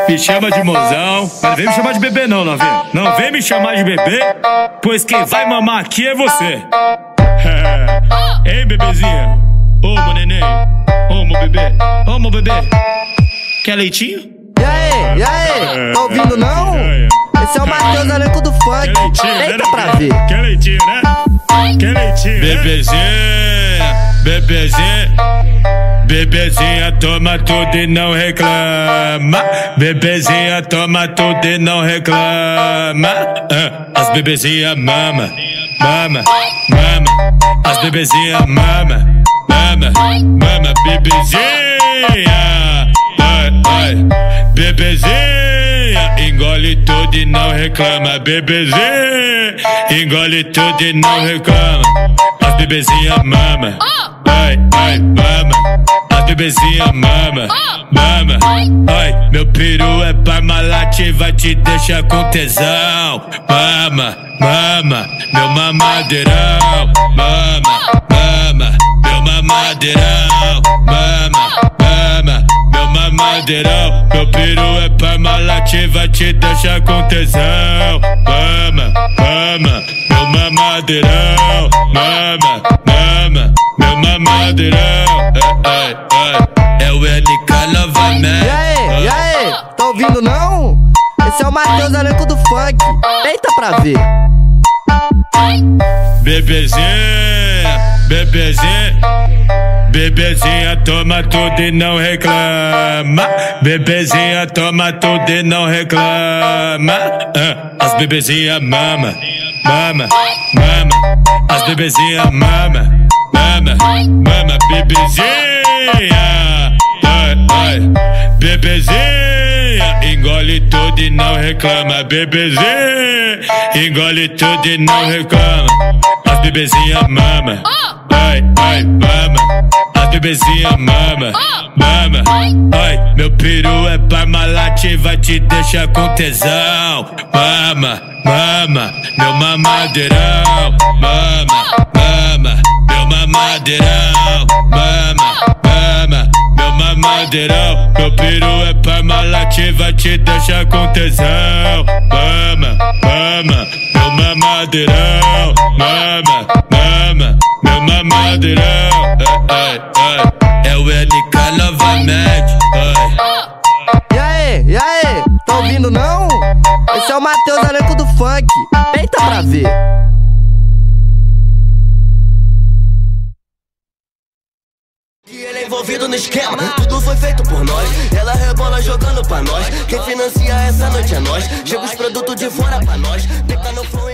Me chama de mozão. Mas não vem me chamar de bebê não, novinha. Não vem me chamar de bebê, pois quem vai mamar aqui é você. Hein, bebezinha? Ô, meu neném. Ô, meu bebê. Ô, meu bebê. Quer leitinho? E aí? Tá ouvindo não? Esse é o Matheus, elenco do funk. Eita pra ver. Quer leitinho, né? Quer leitinho, bebezinha, bebezinha. Bebezinha toma tudo e não reclama. Bebezinha toma tudo e não reclama. As bebezinhas mama, mama, mama. As bebezinhas mama, mama, mama. Bebezinha, ai, ai. Bebezinha engole tudo e não reclama. Bebezinha engole tudo e não reclama. As bebezinhas mama, ai, ai, mama. As bebezinhas mama, mama. Ai, meu peru é Parmalat, vai te deixar com tesão. Mama, mama, meu mamadeirão. Mama, mama, meu mamadeirão. Mama, mama, meu mamadeirão. Meu peru é Parmalat, vai te deixar com tesão. Mama, mama, meu mamadeirão. Mama, mama, meu mamadeirão. É o NK novamente. E aí? Tá ouvindo não? Esse é o Matheus, elenco do funk. Eita pra ver. Bebezinha, bebezinha. Bebezinha toma tudo e não reclama. Bebezinha toma tudo e não reclama. As bebezinhas mama, mama, mama. As bebezinhas mama, mama, mama. Bebezinha, ai, ai. Bebezinha engole tudo e não reclama. Bebezinha engole tudo e não reclama. As bebezinhas mama, ai, ai, mama. As bebezinhas mama, mama. Ai, meu peru é Parmalat, vai te deixar com tesão. Mama, mama, meu mamadeirão. Mama, mama, meu mamadeirão. Mama, mama, meu mamadeirão. Meu peru é Parmalat, vai te deixar com tesão. Mama, mama, meu mamadeirão. Mama, mama, meu mamadeirão. É o NK novamente. E aí? Tá ouvindo não? Esse é o Matheus, elenco do funk. Eita pra ver. Ele é envolvido no esquema, tudo foi feito por nós. Ela rebola jogando pra nós. Quem financia essa noite é nós. Chega os produtos de fora pra nós. Deca no flow